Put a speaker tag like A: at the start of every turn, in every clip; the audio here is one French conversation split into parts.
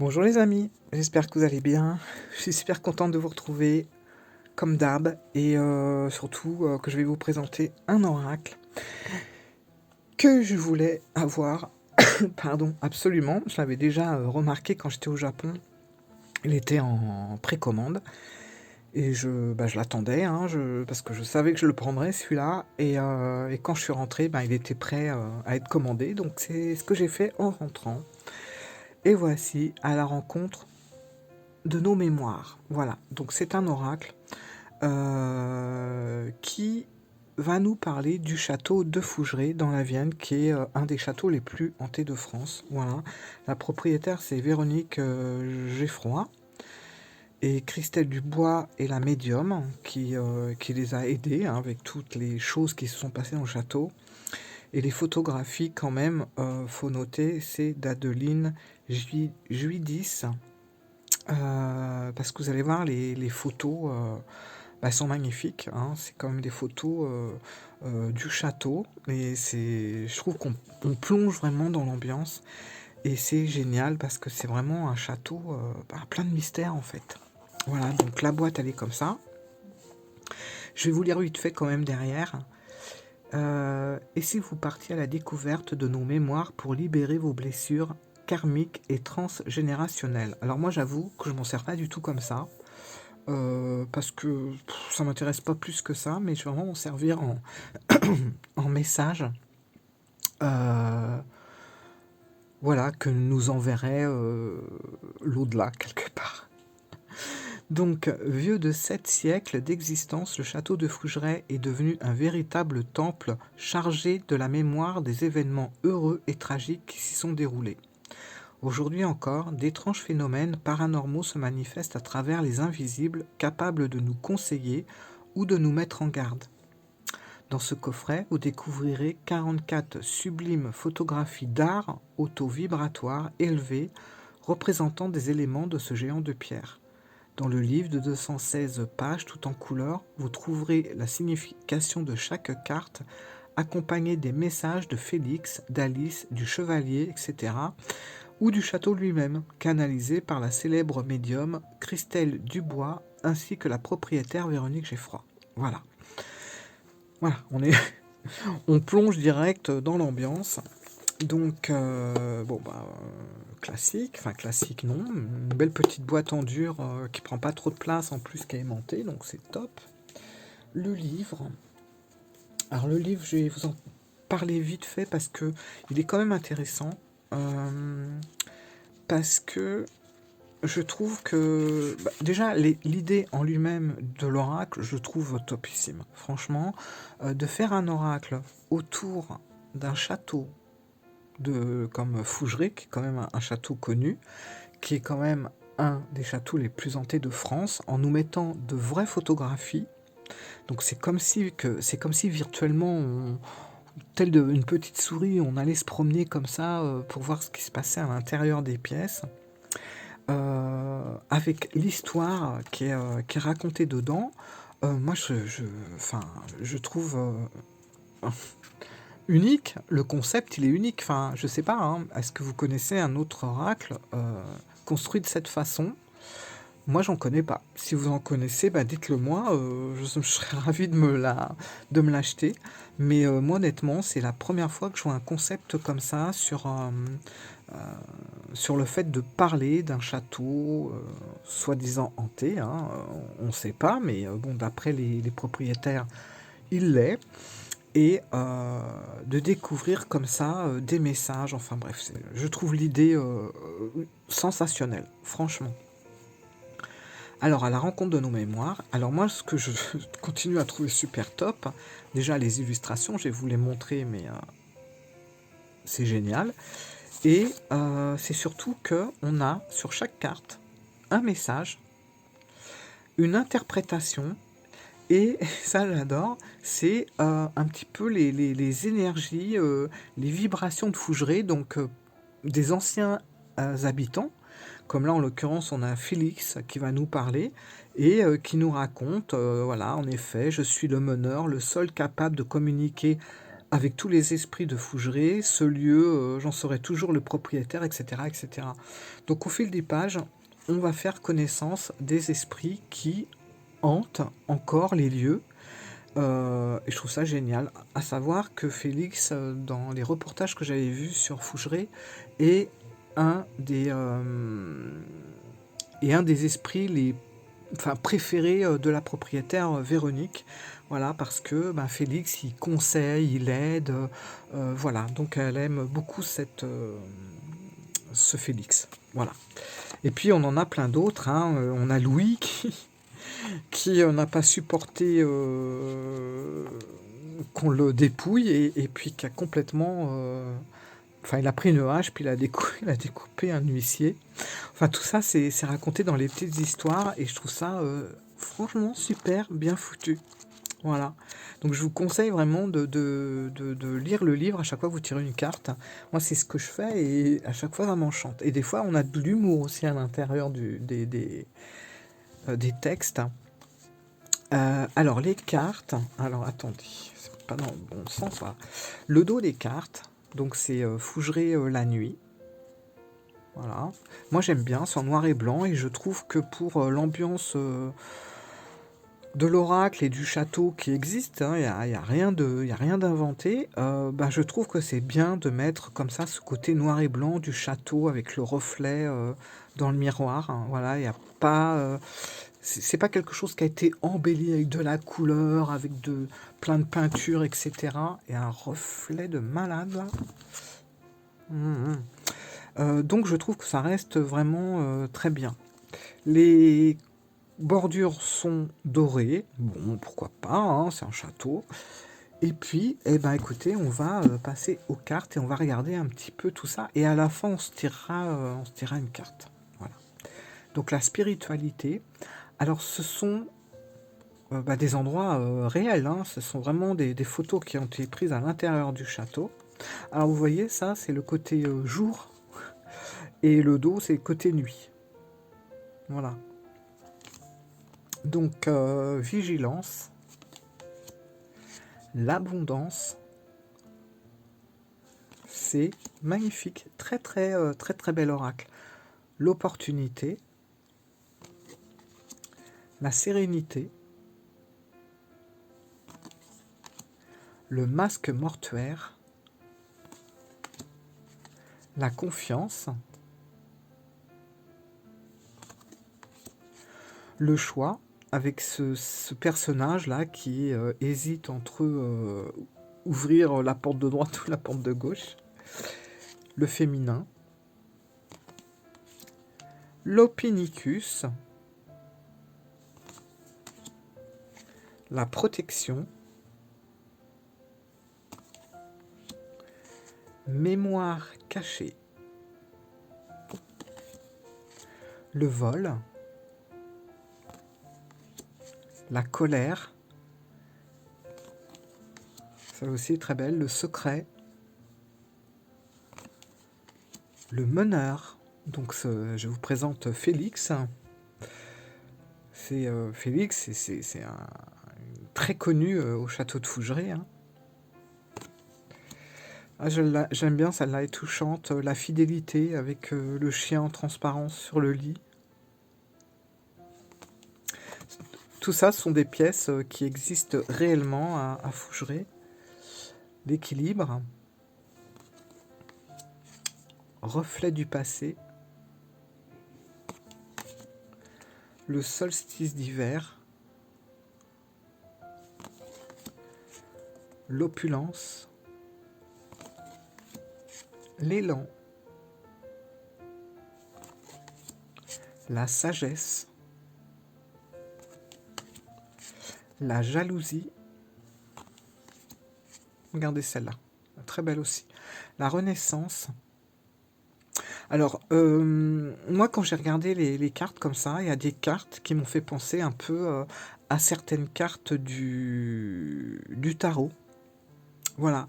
A: Bonjour les amis, j'espère que vous allez bien. Je suis super contente de vous retrouver comme d'hab et surtout que je vais vous présenter un oracle que je voulais avoir, pardon, absolument. Je l'avais déjà remarqué quand j'étais au Japon. Il était en précommande et je l'attendais parce que je savais que je le prendrais celui-là et quand je suis rentré, il était prêt à être commandé. Donc c'est ce que j'ai fait en rentrant. Et voici à la rencontre de nos mémoires. Voilà, donc c'est un oracle qui va nous parler du château de Fougeray dans la Vienne, qui est un des châteaux les plus hantés de France. Voilà, la propriétaire c'est Véronique Geffroy et Christelle Dubois est la médium qui les a aidés avec toutes les choses qui se sont passées dans le château. Et les photographies quand même, faut noter, c'est d'Adeline Juidis. Parce que vous allez voir, les photos sont magnifiques. C'est quand même des photos du château. Et je trouve qu'on plonge vraiment dans l'ambiance. Et c'est génial parce que c'est vraiment un château plein de mystères en fait. Voilà, donc la boîte elle est comme ça. Je vais vous lire vite fait quand même derrière. Et si vous partiez à la découverte de nos mémoires pour libérer vos blessures karmiques et transgénérationnelles. Alors moi j'avoue que je m'en sers pas du tout comme ça. Parce que ça m'intéresse pas plus que ça, mais je vais vraiment m'en servir en message. Voilà, que nous enverrait l'au-delà quelque part. Donc, vieux de 7 siècles d'existence, le château de Fougeray est devenu un véritable temple chargé de la mémoire des événements heureux et tragiques qui s'y sont déroulés. Aujourd'hui encore, d'étranges phénomènes paranormaux se manifestent à travers les invisibles, capables de nous conseiller ou de nous mettre en garde. Dans ce coffret, vous découvrirez 44 sublimes photographies d'art auto-vibratoires élevées représentant des éléments de ce géant de pierre. Dans le livre de 216 pages tout en couleur, vous trouverez la signification de chaque carte accompagnée des messages de Félix, d'Alice, du chevalier, etc., ou du château lui-même, canalisé par la célèbre médium Christelle Dubois ainsi que la propriétaire Véronique Geffroy. Voilà. Voilà, on plonge direct dans l'ambiance. Donc, classique, enfin classique non, une belle petite boîte en dur qui prend pas trop de place en plus qui est aimantée, donc c'est top. Le livre, alors le livre, je vais vous en parler vite fait parce que il est quand même intéressant, parce que je trouve que déjà l'idée en lui-même de l'oracle, je trouve topissime. Franchement, de faire un oracle autour d'un château comme Fougeray, qui est quand même un château connu, qui est quand même un des châteaux les plus hantés de France, en nous mettant de vraies photographies. Donc c'est comme si virtuellement, telle une petite souris, on allait se promener comme ça pour voir ce qui se passait à l'intérieur des pièces. Avec l'histoire qui est racontée dedans, moi je trouve unique. Le concept il est unique. Enfin, je sais pas, est-ce que vous connaissez un autre oracle construit de cette façon? Moi, j'en connais pas. Si vous en connaissez, dites-le moi. Je serais ravi de me l'acheter. Mais moi, honnêtement, c'est la première fois que je vois un concept comme ça sur le fait de parler d'un château soi-disant hanté. On ne sait pas, mais bon, d'après les propriétaires, il l'est. Et de découvrir comme ça des messages. Enfin bref, je trouve l'idée sensationnelle, franchement. Alors, à la rencontre de nos mémoires, alors moi, ce que je continue à trouver super top, déjà les illustrations, je vais vous les montrer, mais c'est génial. Et c'est surtout qu'on a sur chaque carte un message, une interprétation, et ça j'adore, c'est un petit peu les énergies, les vibrations de Fougeray, donc des anciens habitants. Comme là, en l'occurrence, on a Félix qui va nous parler et qui nous raconte, voilà, en effet, je suis le meneur, le seul capable de communiquer avec tous les esprits de Fougeray, ce lieu, j'en serai toujours le propriétaire, etc., etc. Donc au fil des pages, on va faire connaissance des esprits qui hantent encore les lieux. Et je trouve ça génial. À savoir que Félix, dans les reportages que j'avais vus sur Fougeray, est un des, esprits préférés de la propriétaire Véronique. Voilà, parce que Félix, il conseille, il aide. Voilà, donc elle aime beaucoup ce Félix. Voilà. Et puis on en a plein d'autres. Hein. On a Louis qui n'a pas supporté qu'on le dépouille et puis qui a complètement... il a pris une hache, puis il a découpé un huissier. Enfin, tout ça, c'est raconté dans les petites histoires et je trouve ça franchement super bien foutu. Voilà. Donc je vous conseille vraiment de lire le livre à chaque fois que vous tirez une carte. Moi, c'est ce que je fais et à chaque fois, ça m'enchante. Et des fois, on a de l'humour aussi à l'intérieur des textes. Alors, les cartes. Alors, attendez. C'est pas dans le bon sens. Voilà. Le dos des cartes. Donc, c'est Fougeray la nuit. Voilà. Moi, j'aime bien. C'est en noir et blanc. Et je trouve que pour l'ambiance de l'oracle et du château qui existe, il n'y a rien d'inventé. Je trouve que c'est bien de mettre comme ça ce côté noir et blanc du château avec le reflet dans le miroir. Hein. Voilà, il n'y a pas... c'est pas quelque chose qui a été embelli avec de la couleur, avec plein de peintures, etc. Et un reflet de malade, là. Donc je trouve que ça reste vraiment très bien. Les bordures sont dorées. Bon, pourquoi pas, hein, c'est un château. Et puis, écoutez, on va passer aux cartes et on va regarder un petit peu tout ça. Et à la fin, on se tirera une carte. Voilà. Donc la spiritualité... Alors, ce sont des endroits réels, hein. Ce sont vraiment des photos qui ont été prises à l'intérieur du château. Alors, vous voyez, ça, c'est le côté jour, et le dos, c'est le côté nuit. Voilà. Donc, vigilance, l'abondance, c'est magnifique. Très, très, très, très bel oracle. L'opportunité, la sérénité, le masque mortuaire, la confiance, le choix, avec ce personnage-là qui hésite entre ouvrir la porte de droite ou la porte de gauche, le féminin, l'opinicus, la protection, mémoire cachée, le vol, la colère, ça aussi est très belle, le secret, le meneur. Donc je vous présente Félix. C'est Félix, c'est un très connu au château de Fougeray. Hein. Ah, j'aime bien, celle-là est touchante. La fidélité avec le chien en transparence sur le lit. Tout ça sont des pièces qui existent réellement à Fougeray. L'équilibre, reflet du passé, le solstice d'hiver, l'opulence, l'élan, la sagesse, la jalousie. Regardez celle-là, très belle aussi. La renaissance. Alors, moi, quand j'ai regardé les cartes comme ça, il y a des cartes qui m'ont fait penser un peu à certaines cartes du tarot. Voilà.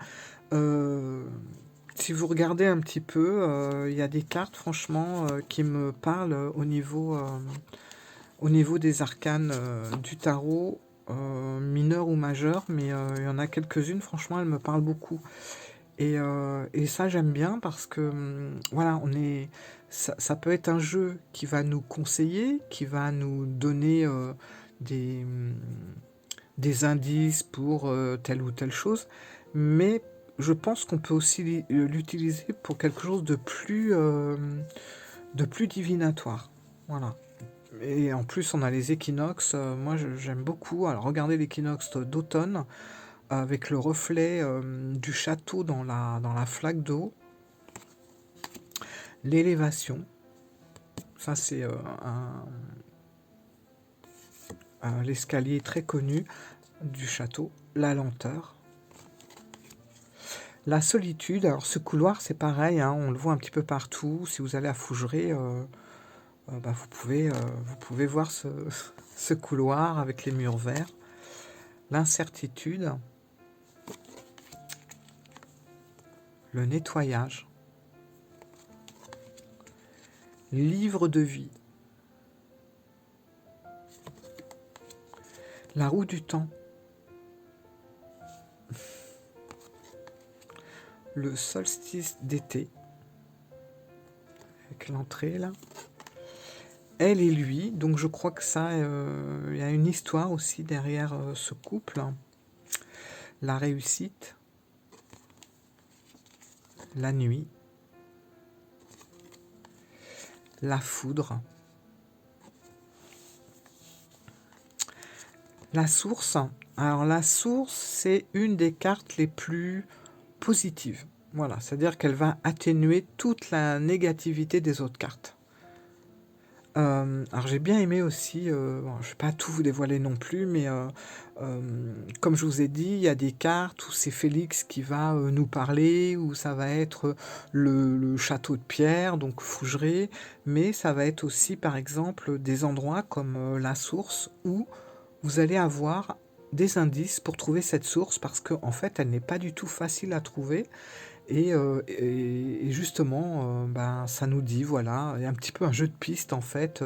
A: Si vous regardez un petit peu, il y a des cartes, franchement, qui me parlent au niveau des arcanes du tarot. mineures ou majeures, mais il y en a quelques-unes, franchement, elles me parlent beaucoup. Et ça, j'aime bien parce que, voilà, ça peut être un jeu qui va nous conseiller, qui va nous donner des, des indices pour telle ou telle chose, mais je pense qu'on peut aussi l'utiliser pour quelque chose de plus divinatoire. Voilà. Et en plus, on a les équinoxes. Moi, j'aime beaucoup. Alors, regardez l'équinoxe d'automne avec le reflet du château dans la flaque d'eau. L'élévation. Ça, c'est l'escalier très connu du château. La lenteur. La solitude. Alors, ce couloir, c'est pareil. Hein, on le voit un petit peu partout. Si vous allez à Fougeray, bah, vous pouvez voir ce couloir avec les murs verts. L'incertitude. Le nettoyage. Livre de vie. La roue du temps. Le solstice d'été. Avec l'entrée là. Elle et lui. Donc je crois que ça, il y a une histoire aussi derrière ce couple. La réussite. La nuit. La foudre. La source. Alors la source, c'est une des cartes les plus positives. Voilà, c'est-à-dire qu'elle va atténuer toute la négativité des autres cartes. Alors j'ai bien aimé aussi, bon, je ne vais pas tout vous dévoiler non plus, mais comme je vous ai dit, il y a des cartes où c'est Félix qui va nous parler, où ça va être le château de pierre, donc Fougeray, mais ça va être aussi par exemple des endroits comme la source où vous allez avoir des indices pour trouver cette source parce qu'en fait elle n'est pas du tout facile à trouver. Et justement, ben, ça nous dit, voilà, il y a un petit peu un jeu de piste en fait.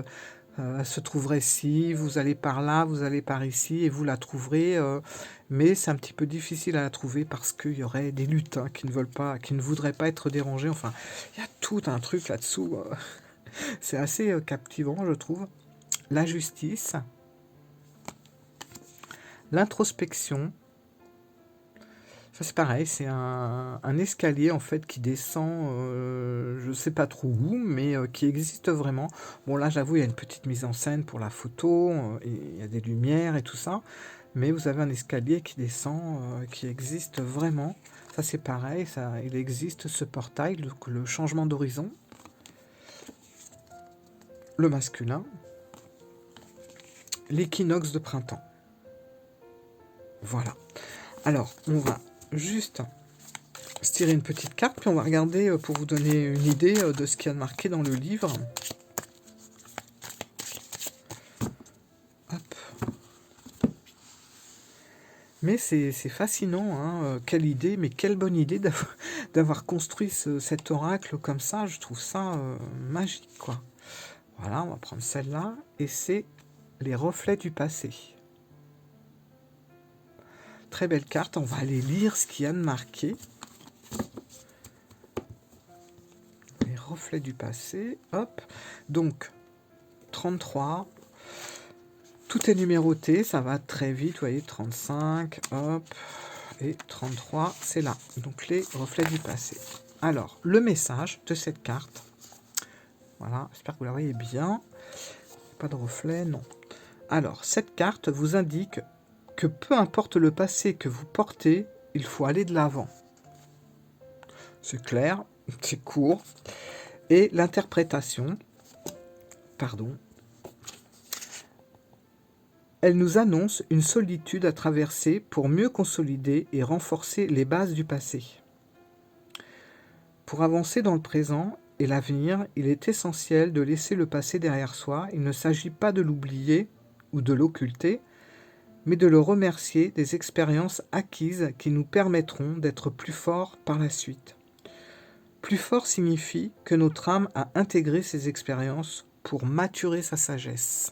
A: Elle se trouverait ici, vous allez par là, vous allez par ici, et vous la trouverez. Mais c'est un petit peu difficile à la trouver parce qu'il y aurait des lutins qui ne voudraient pas être dérangés. Enfin, il y a tout un truc là-dessous. C'est assez captivant, je trouve. La justice, l'introspection. Ça c'est pareil, c'est un escalier en fait qui descend, je sais pas trop où, mais qui existe vraiment. Bon là j'avoue il y a une petite mise en scène pour la photo, et il y a des lumières et tout ça, mais vous avez un escalier qui descend, qui existe vraiment. Ça c'est pareil, ça, il existe ce portail, le changement d'horizon. Le masculin. L'équinoxe de printemps. Voilà. Alors on va juste se tirer une petite carte, puis on va regarder pour vous donner une idée de ce qu'il y a de marqué dans le livre. Hop. Mais c'est fascinant, hein, quelle idée, mais quelle bonne idée d'avoir construit cet oracle comme ça, je trouve ça magique, quoi. Voilà, on va prendre celle-là, et c'est les reflets du passé. Très belle carte, on va aller lire ce qu'il y a de marqué. Les reflets du passé, hop. Donc, 33. Tout est numéroté, ça va très vite, vous voyez, 35, hop, et 33, c'est là. Donc, les reflets du passé. Alors, le message de cette carte, voilà, j'espère que vous la voyez bien. Pas de reflet, non. Alors, cette carte vous indique que peu importe le passé que vous portez, il faut aller de l'avant. C'est clair, c'est court. Et l'interprétation, pardon, elle nous annonce une solitude à traverser pour mieux consolider et renforcer les bases du passé. Pour avancer dans le présent et l'avenir, il est essentiel de laisser le passé derrière soi. Il ne s'agit pas de l'oublier ou de l'occulter, mais de le remercier des expériences acquises qui nous permettront d'être plus forts par la suite. Plus fort signifie que notre âme a intégré ces expériences pour maturer sa sagesse.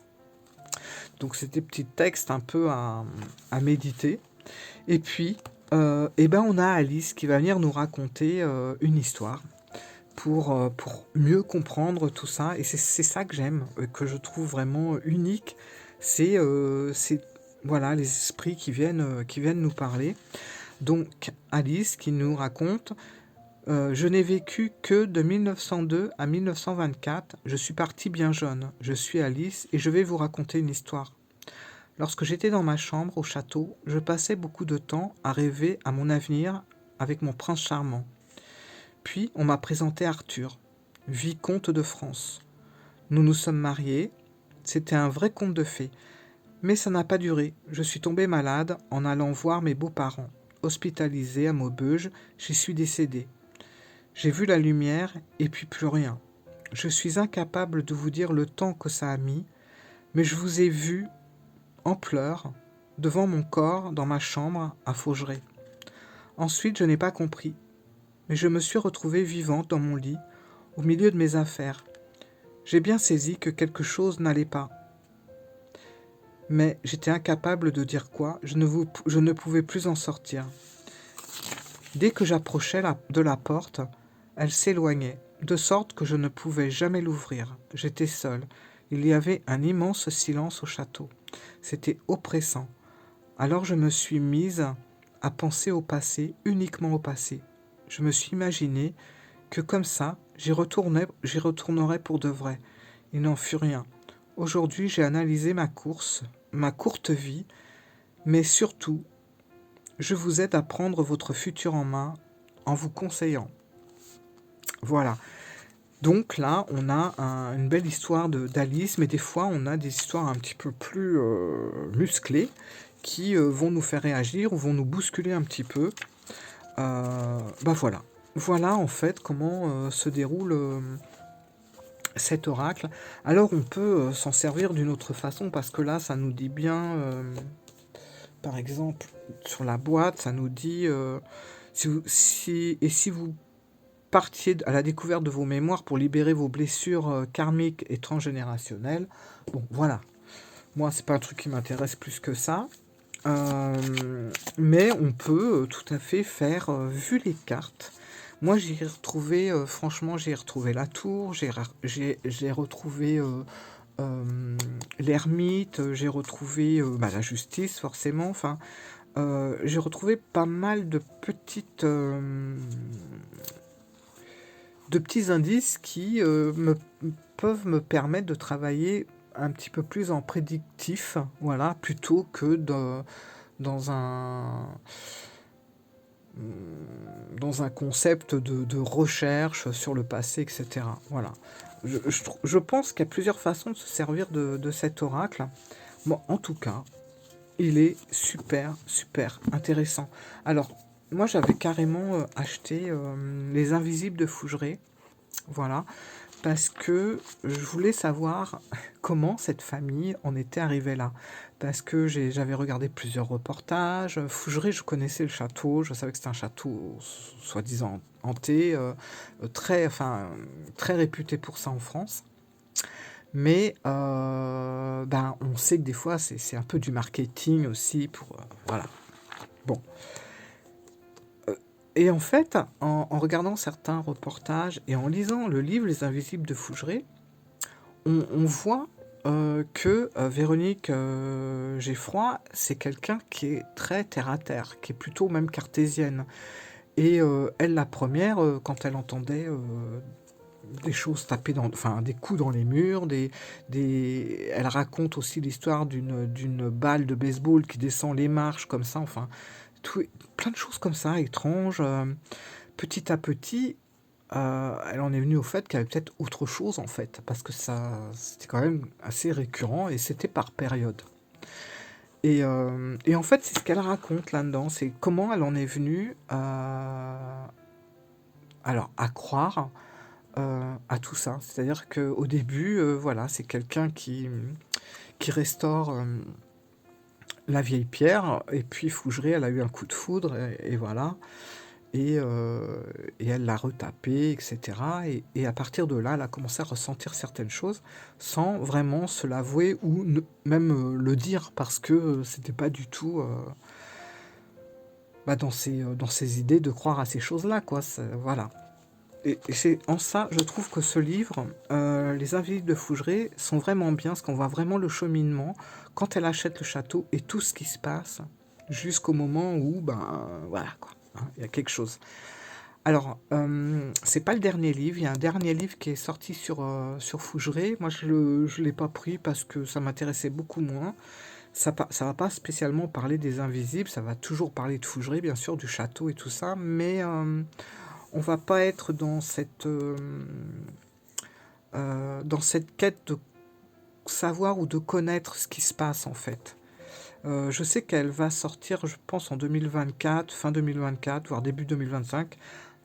A: Donc c'est des petits textes un peu à méditer. Et puis, eh ben, on a Alice qui va venir nous raconter une histoire pour mieux comprendre tout ça. Et c'est ça que j'aime, que je trouve vraiment unique. C'est voilà, les esprits qui viennent nous parler. Donc Alice qui nous raconte je n'ai vécu que de 1902 à 1924. Je suis partie bien jeune. Je suis Alice et je vais vous raconter une histoire. Lorsque j'étais dans ma chambre au château, je passais beaucoup de temps à rêver à mon avenir avec mon prince charmant. Puis on m'a présenté Arthur, vicomte de France. Nous nous sommes mariés. C'était un vrai conte de fées. Mais ça n'a pas duré. Je suis tombée malade en allant voir mes beaux-parents. Hospitalisée à Maubeuge, j'y suis décédée. J'ai vu la lumière et puis plus rien. Je suis incapable de vous dire le temps que ça a mis, mais je vous ai vu en pleurs devant mon corps dans ma chambre à Faugeray. Ensuite, je n'ai pas compris, mais je me suis retrouvée vivante dans mon lit, au milieu de mes affaires. J'ai bien saisi que quelque chose n'allait pas, mais j'étais incapable de dire quoi, je ne pouvais plus en sortir. Dès que j'approchais de la porte, elle s'éloignait, de sorte que je ne pouvais jamais l'ouvrir. J'étais seule. Il y avait un immense silence au château. C'était oppressant. Alors je me suis mise à penser au passé, uniquement au passé. Je me suis imaginé que comme ça, j'y retournerais pour de vrai. Il n'en fut rien. Aujourd'hui, j'ai analysé ma courte vie, mais surtout, je vous aide à prendre votre futur en main en vous conseillant. Voilà. Donc là, on a une belle histoire d'Alice, mais des fois, on a des histoires un petit peu plus musclées qui vont nous faire réagir ou vont nous bousculer un petit peu. Bah voilà. Voilà en fait comment se déroule cet oracle. Alors on peut s'en servir d'une autre façon parce que là, ça nous dit bien, par exemple, sur la boîte, ça nous dit si vous partiez à la découverte de vos mémoires pour libérer vos blessures karmiques et transgénérationnelles. Bon, voilà. Moi, c'est pas un truc qui m'intéresse plus que ça. Mais on peut tout à fait faire, vu les cartes. Moi, j'ai retrouvé, franchement, j'ai retrouvé la tour, j'ai retrouvé l'ermite, j'ai retrouvé la justice, forcément. Enfin, j'ai retrouvé pas mal de petits indices qui peuvent me permettre de travailler un petit peu plus en prédictif, voilà, plutôt que dans un concept de recherche sur le passé, etc. Voilà. Je pense qu'il y a plusieurs façons de se servir de cet oracle. Bon, en tout cas, il est super, super intéressant. Alors, moi, j'avais carrément acheté Les Invisibles de Fougeray. Voilà. Parce que je voulais savoir comment cette famille en était arrivée là. Parce que j'avais regardé plusieurs reportages. Fougeray, je connaissais le château. Je savais que c'était un château soi-disant hanté, très réputé pour ça en France. Mais on sait que des fois, c'est un peu du marketing aussi pour... voilà. Bon. Et en fait, en regardant certains reportages et en lisant le livre Les Invisibles de Fougeray, on voit que Véronique Geffroy, c'est quelqu'un qui est très terre-à-terre, qui est plutôt même cartésienne. Et elle, la première, quand elle entendait des choses taper des coups dans les murs, elle raconte aussi l'histoire d'une balle de baseball qui descend les marches comme ça, enfin, plein de choses comme ça, étranges. Petit à petit, elle en est venue au fait qu'il y avait peut-être autre chose en fait, parce que c'était quand même assez récurrent et c'était par période. Et en fait, c'est ce qu'elle raconte là-dedans, c'est comment elle en est venue à croire à tout ça. C'est-à-dire qu'au début, voilà, c'est quelqu'un qui restaure la vieille pierre, et puis Fougeray, elle a eu un coup de foudre, et voilà. et elle l'a retapé, etc. Et à partir de là, elle a commencé à ressentir certaines choses sans vraiment se l'avouer ou même le dire parce que c'était pas du tout dans ses idées de croire à ces choses-là, quoi. Voilà. Et c'est en ça, je trouve que ce livre, Les Invisibles de Fougeray, sont vraiment bien, parce qu'on voit vraiment le cheminement, quand elle achète le château et tout ce qui se passe, jusqu'au moment où, voilà, quoi, hein, il y a quelque chose. Alors, c'est pas le dernier livre, il y a un dernier livre qui est sorti sur Fougeray. Moi, je l'ai pas pris parce que ça m'intéressait beaucoup moins. Ça va pas spécialement parler des Invisibles, ça va toujours parler de Fougeray, bien sûr, du château et tout ça, mais on va pas être dans cette quête de savoir ou de connaître ce qui se passe en fait. Je sais qu'elle va sortir, je pense, en 2024, fin 2024, voire début 2025,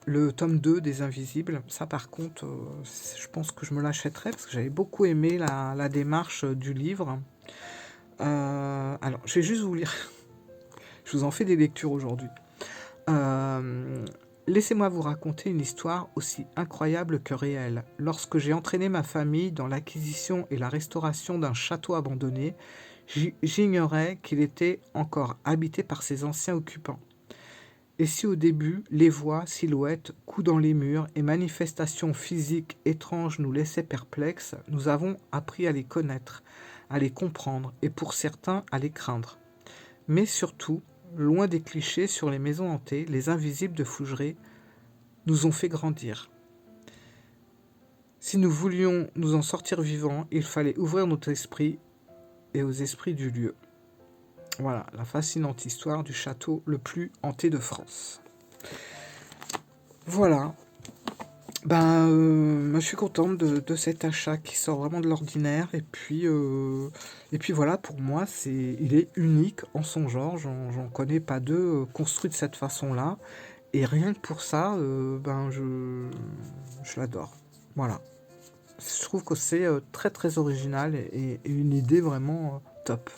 A: le tome 2 des Invisibles. Ça, par contre, je pense que je me l'achèterai parce que j'avais beaucoup aimé la démarche du livre. Alors, je vais juste vous lire. Je vous en fais des lectures aujourd'hui. Laissez-moi vous raconter une histoire aussi incroyable que réelle. Lorsque j'ai entraîné ma famille dans l'acquisition et la restauration d'un château abandonné, j'ignorais qu'il était encore habité par ses anciens occupants. Et si au début, les voix, silhouettes, coups dans les murs et manifestations physiques étranges nous laissaient perplexes, nous avons appris à les connaître, à les comprendre et pour certains à les craindre. Mais surtout, loin des clichés sur les maisons hantées, les Invisibles de Fougeray nous ont fait grandir. Si nous voulions nous en sortir vivants, il fallait ouvrir notre esprit et aux esprits du lieu. Voilà, la fascinante histoire du château le plus hanté de France. Voilà. Je suis contente de cet achat qui sort vraiment de l'ordinaire. Et puis voilà, pour moi, il est unique en son genre. J'en connais pas deux construits de cette façon-là. Et rien que pour ça, je l'adore. Voilà. Je trouve que c'est très très original et une idée vraiment top.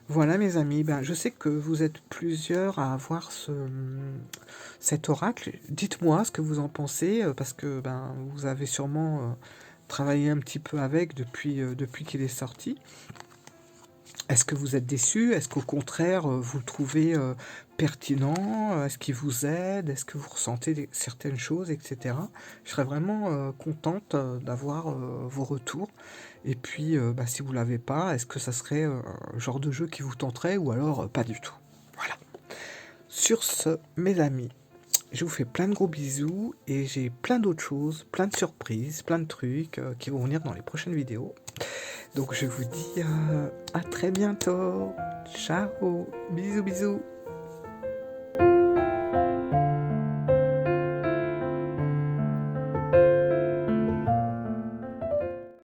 A: Voilà mes amis, je sais que vous êtes plusieurs à avoir cet oracle. Dites-moi ce que vous en pensez, parce que vous avez sûrement travaillé un petit peu avec depuis qu'il est sorti. Est-ce que vous êtes déçu? Est-ce qu'au contraire, vous le trouvez pertinent? Est-ce qu'il vous aide? Est-ce que vous ressentez certaines choses, etc. Je serais vraiment contente d'avoir vos retours. Et puis, si vous ne l'avez pas, est-ce que ça serait un genre de jeu qui vous tenterait ou alors pas du tout? Voilà. Sur ce, mes amis, je vous fais plein de gros bisous et j'ai plein d'autres choses, plein de surprises, plein de trucs qui vont venir dans les prochaines vidéos. Donc je vous dis à très bientôt. Ciao, bisous bisous.